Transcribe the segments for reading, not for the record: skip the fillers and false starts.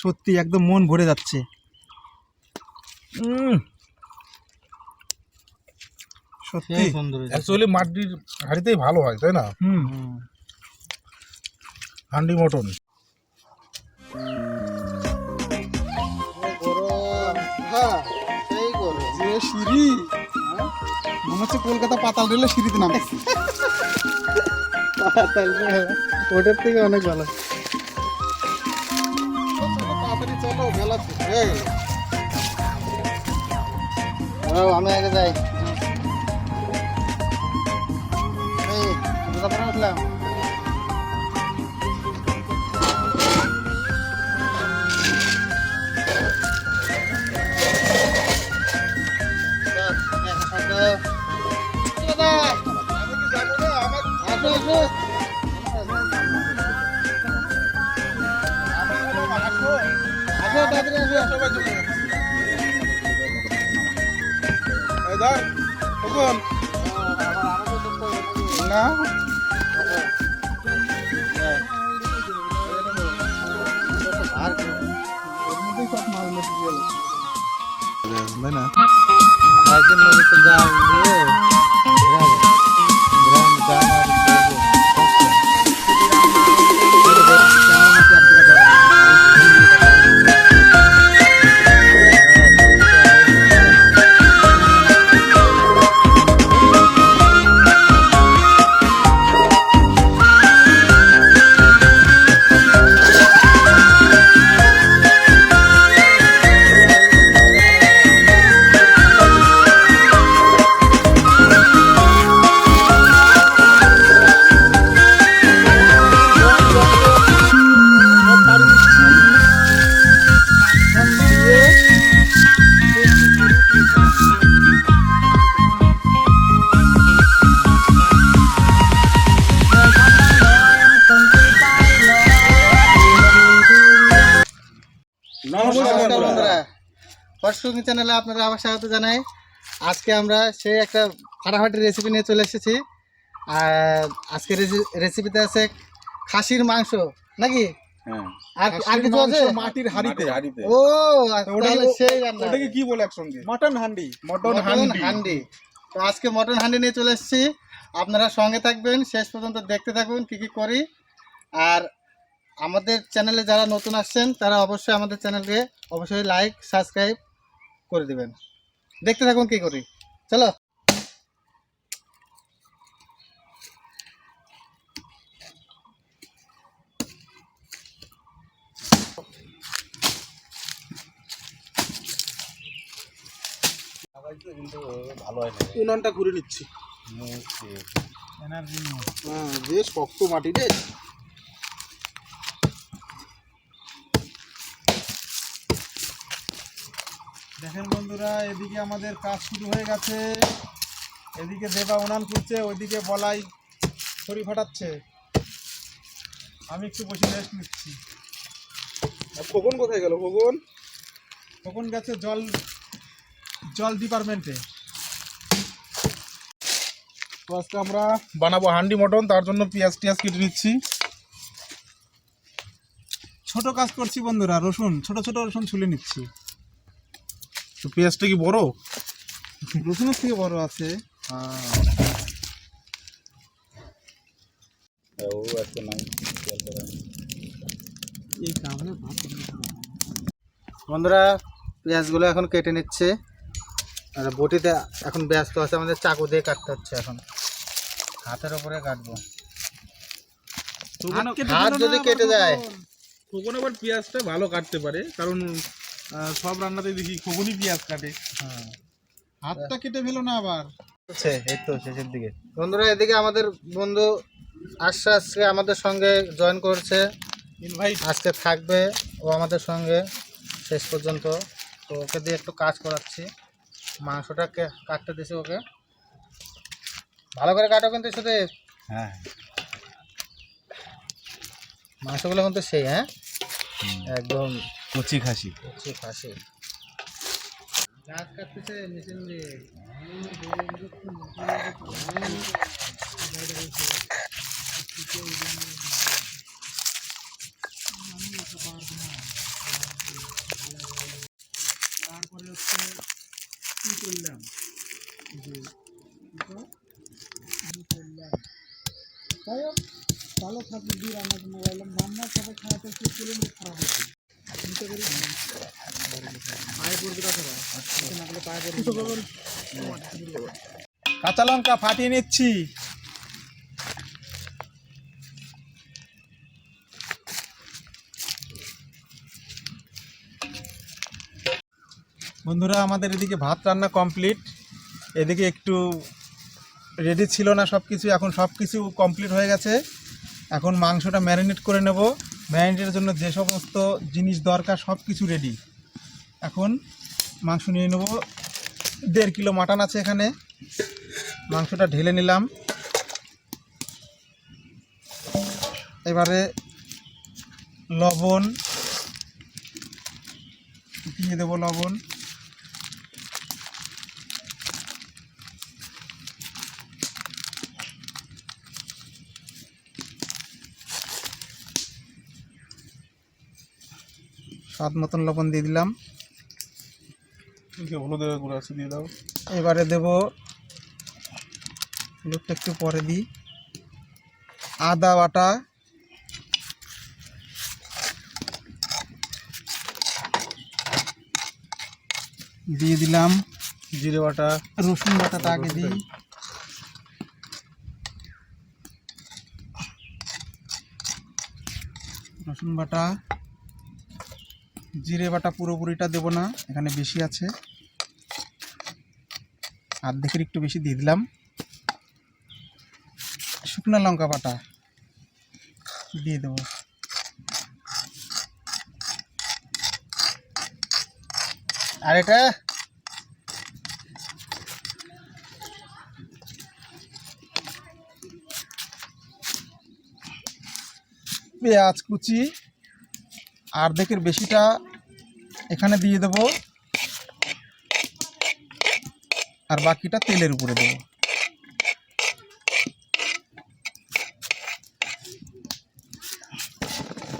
সত্যি একদম মন ভরে যাচ্ছে। সত্যি অ্যাকচুয়ালি মাটির হাঁড়িতেই ভালো হয়, তাই না? হান্ডি মটন যে সিঁড়ি মনে হচ্ছে কলকাতা পাতাল রেলে সিঁড়িতে নামছে। ওটার থেকে অনেক ভালো। তাড়াতাড়ি চলো, বেলা হয়ে গেল। আমি আগে যাই। উঠলাম। না ফরসুকি চ্যানেলে আপনারা আবার স্বাগত জানাই। আজকে আমরা সেই একটা ফাটাফাটি রেসিপি নিয়ে চলে এসেছি। আর আজকে রেসিপিতে আছে খাসির মাংস, নাকি? আর কিছু আছে? মাটির হাঁড়িতে। ও তাহলে সেই রান্না। ওটাকে কি বলে একসঙ্গে? মটন হান্ডি। মটন হান্ডি। তো আজকে মটন হান্ডি নিয়ে চলে এসেছি। আপনারা সঙ্গে থাকবেন, শেষ পর্যন্ত দেখতে থাকুন কি কি করি। আর আমাদের চ্যানেলে যারা নতুন আসছেন তারা অবশ্যই আমাদের চ্যানেলকে অবশ্যই লাইক সাবস্ক্রাইব করে দিবেন। দেখতে থাকুন কি করি, চলো। উনানটা ঘুরে নিচ্ছি। যে শক্ত মাটি রে। দেখেন বন্ধুরা, এদিকে আমাদের কাজ শুরু হয়ে গেছে। এদিকে দেবা উনান করছে, ওইদিকে বলাই ছড়ি ফাটাচ্ছে। আমি একটু বসে রেস্ট নিচ্ছি। খোকন কোথায় গেল? খোকন গেছে জল ডিপার্টমেন্টে। তো আজকে আমরা বানাবো হান্ডি মটন, তার জন্য পেঁয়াজ কেটে নিচ্ছি। ছোট কাজ করছি বন্ধুরা, ছোট ছোট রসুন ছুলে নিচ্ছি। তো পেঁয়াজটা কি বড়? রসুনের থেকে বড় আছে। বন্ধুরা, পেঁয়াজগুলো এখন কেটে নিচ্ছে। আর বটিতে এখন ব্যস্ত আছে, আমাদের চাকু দিয়ে কাটতে হচ্ছে। এখন হাতের উপরে কাটবো, হাত যদি কেটে যায়। খোকন আবার পেঁয়াজটা ভালো কাটতে পারে, কারণ সব রান্নাতে দেখি খোকনই পেঁয়াজ কাটে। হাতটা কেটে ফেলো না আবার। এই তো শেষের দিকে। বন্ধুরা, এদিকে আমাদের বন্ধু আজকে আমাদের সঙ্গে জয়েন করছে, আজকে থাকবে ও আমাদের সঙ্গে শেষ পর্যন্ত। তো ওকে দিয়ে একটু কাজ করাচ্ছি, মাংসটাকে কাটতে দিছি ওকে। ভালো করে কাটো কিন্তু শুধু। হ্যাঁ, মাংসগুলো কিন্তু সেই একদম কচি খাসি। গাছ কাটতেছে মেশিন দিয়ে। কাঁচা লঙ্কা ফাটিয়ে নিচ্ছি। বন্ধুরা, আমাদের এদিকে ভাত রান্না কমপ্লিট। এদিকে একটু রেডি ছিল না সব কিছু, এখন সব কিছু কমপ্লিট হয়ে গেছে। এখন মাংসটা ম্যারিনেট করে নেব। ম্যারিনেটের জন্য যে সমস্ত জিনিস দরকার সব কিছু রেডি। এখন মাংস নিয়ে নেব। 1.5 কিলো মাটন আছে এখানে। মাংসটা ঢেলে নিলাম। এবারে লবণ দিয়ে দেবো, লবণ, স্বাদ মতন লবণ দিয়ে দিলাম। হলুদের গুঁড়ো আছে দিয়ে দাও। এবারে দেব, হলুদটা একটু পরে দিই, আদা বাটা, দিয়ে দিলাম, জিরে বাটা, রসুন বাটাটা আগে দিই, রসুন বাটা, জিরে বাটা পুরোপুরিটা দেব না, এখানে বেশি আছে, অর্ধেকের একটু বেশি দিয়ে দিলাম। শুকনো লঙ্কা বাটা দিয়ে দেবো। আর এটা পেঁয়াজ কুচি অর্ধেকের বেশিটা এখানে দিয়ে দেব, আর বাকিটা তেলের উপরে দেব।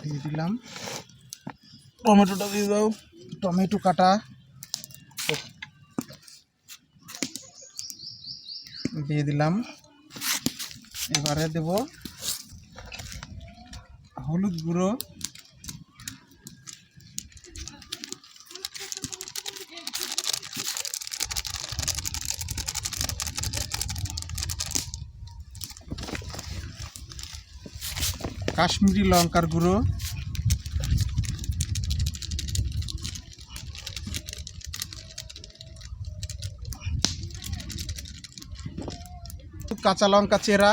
দিয়ে দিলাম। টমেটোটা দিয়ে দাও। টমেটো কাটা দিয়ে দিলাম। এবারে দেব হলুদ গুঁড়ো, কাশ্মীরি লঙ্কার গুঁড়ো, কাঁচা লঙ্কা চেরা,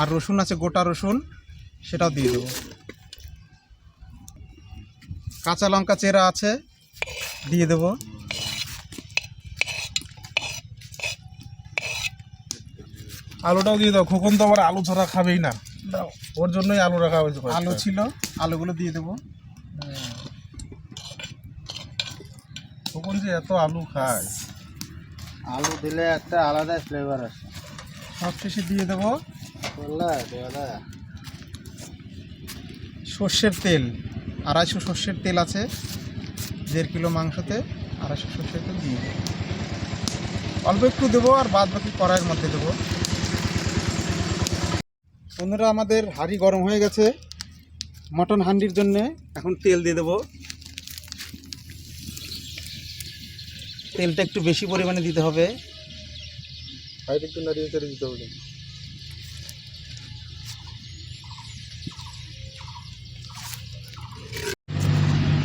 আর রসুন আছে গোটা রসুন, সেটাও দিয়ে দেবো। কাঁচা লঙ্কা চেরা আছে, দিয়ে দেবো। আলুটাও দিয়ে দাও। খোকন তো আবার আলু ছাড়া খাবেই না, দাও, ওর জন্যই আলু রাখা হয়েছে। আলু ছিল, আলুগুলো দিয়ে দেবো। খোকন যে এত আলু খায়। আলু দিলে একটা আলাদা ফ্লেভার আসে। সব শেষে দিয়ে দেবো সর্ষের তেল। 250 সর্ষের তেল আছে, 1.5 কিলো মাংসতে 250 সর্ষের তেল দিয়ে দেবো। অল্প একটু দেবো, আর বাদ বাকি কড়াইয়ের মধ্যে দেবো। বন্ধুরা, আমাদের হাঁড়ি গরম হয়ে গেছে মটন হান্ডির জন্যে। এখন তেল দিয়ে দেবো। তেলটা একটু বেশি পরিমাণে দিতে হবে। সাইড একটু নাড়িয়ে চেড়ে দিতে হবে।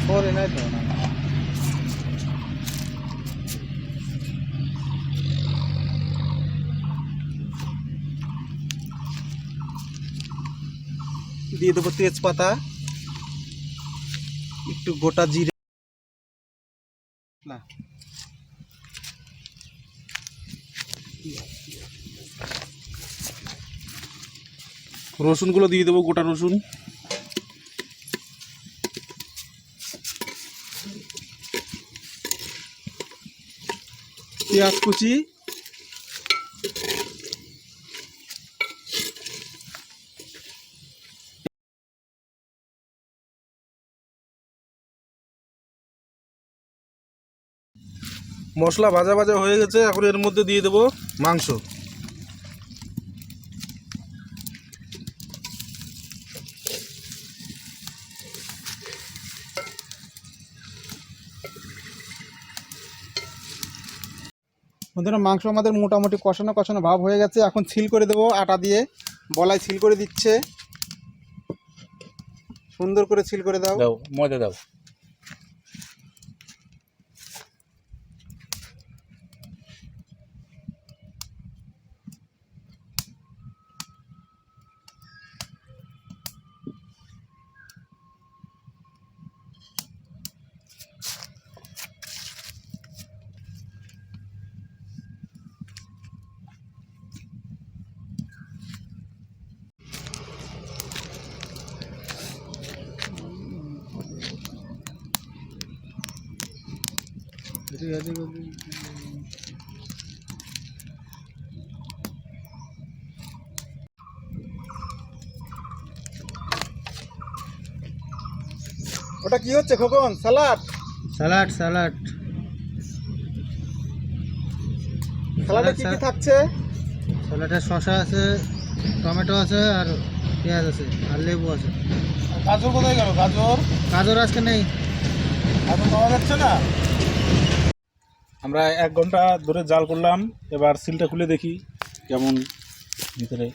পরে নাই তো না। দিয়ে দেবো তেজপাতা, একটু গোটা জিরে, না রসুনগুলো দিয়ে দেবো, গোটা রসুন। পেঁয়াজ কুচি, মশলা ভাজা ভাজা হয়ে গেছে, এখন এর মধ্যে দিয়ে দেবো মাংস। বন্ধুরা মাংস আমাদের মোটামুটি কষানো কষানো ভাব হয়ে গেছে, এখন ছিল করে দেবো আটা দিয়ে। বলাই ছিল করে দিচ্ছে, সুন্দর করে ছিল করে দাও। দাও ময়দা দাও। ওটা কি হচ্ছে খোকন? স্যালাড? স্যালাড স্যালাড স্যালাডে কি কি থাকছে? স্যালাডে শসা আছে, টমেটো আছে, আর পেঁয়াজ আছে, আর লেবু আছে। গাজর কোথায় গেল? গাজর গাজর আজকে নেই। গাজর পাওয়া যাচ্ছে না। আমরা 1 ঘন্টা ধরে জাল করলাম, এবার সিলটা খুলে দেখি কেমন ভিতরে।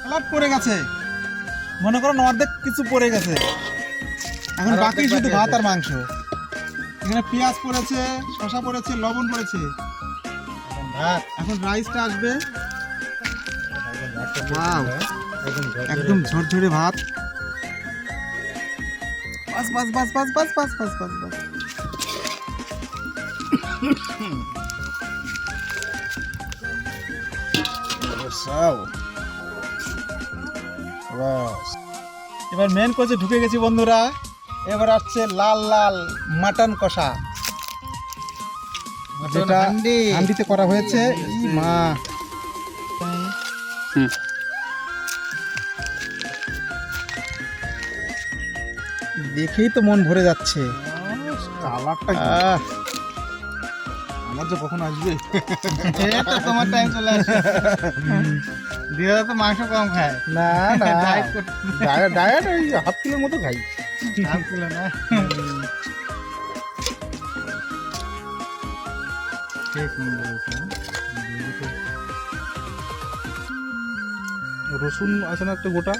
স্যালাড পড়ে গেছে, মনে করো অর্ধেক কিছু পড়ে গেছে, এখন আর বাকি অর্ধেক শুধু বাকি ভাত আছে। আর মাংস। এখানে পেঁয়াজ পড়েছে, শসা পড়েছে, লবণ পড়েছে। ভাত এখন রাইসটা আসবে। ওয়াও, একদম ঝরঝরে ভাত। বাস বাস বাস বাস বাস বাস বাস বাস বাস। এবার মেন কোচে ঢুকে গেছি বন্ধুরা। এবার আসছে লাল লাল মাটন কষা, যেটা হান্ডিতে করা হয়েছে। ই মা, দেখেই তো মন ভরে যাচ্ছে। কালারটা আহ, আমার যে কখন আসবে। তোমার টাইম চলে আসে। দিয়ে তো মাংস কম খায়। না না, ডায়েট করতে ডায়েট ওই হাফ কিলোর মতো খাই। হাফ কিলো না। ঠিক বলেছো। রসুন আছে না একটা গোটা।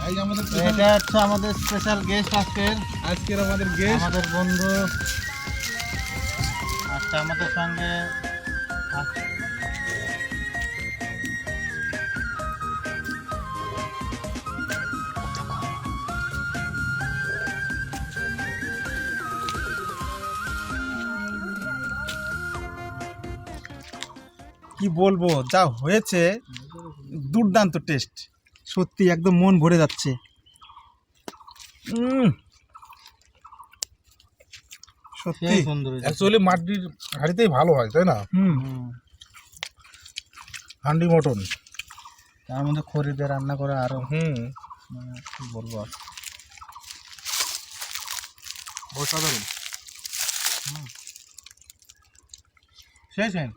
এই যে আমাদের এটা হচ্ছে আমাদের স্পেশাল গেস্ট আজকের আমাদের গেস্ট। আমাদের বন্ধু আজকে আমাদের সঙ্গে কি বলবো, যা হয়েছে দুর্দান্ত টেস্ট, সত্যি একদম মন ভরে যাচ্ছে। সত্যি সেই সুন্দর হয়েছে। অ্যাকচুয়ালি মাটির হাঁড়িতেই ভালো হয়, তাই না? হুম, হান্ডি মটন। তার মধ্যে খড়ি দিয়ে রান্না করে আরো কি বলবো আর। অসাধারণ। শেষ হয়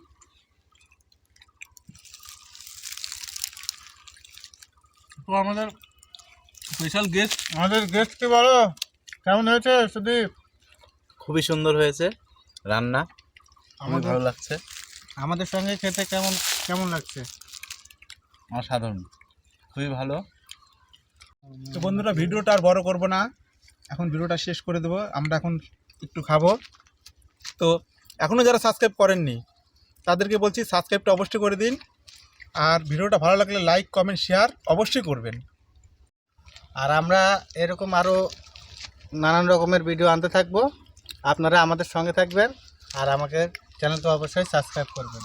তো আমাদের স্পেশাল গেস্ট, আমাদের গেস্টকে বলো কেমন হয়েছে সুদীপ? খুবই সুন্দর হয়েছে রান্না, খুবই ভালো লাগছে। আমাদের সঙ্গে খেতে কেমন কেমন লাগছে? অসাধারণ, খুবই ভালো। তো বন্ধুরা ভিডিওটা আর বড় করব না, এখন ভিডিওটা শেষ করে দেবো। আমরা এখন একটু খাবো। তো এখনও যারা সাবস্ক্রাইব করেননি তাদেরকে বলছি সাবস্ক্রাইবটা অবশ্যই করে দিন, আর ভিডিওটা ভালো লাগলে লাইক কমেন্ট শেয়ার অবশ্যই করবেন। আর আমরা এরকম আরও নানান রকমের ভিডিও আনতে থাকবো, আপনারা আমাদের সঙ্গে থাকবেন আর আমাকে চ্যানেলটা অবশ্যই সাবস্ক্রাইব করবেন।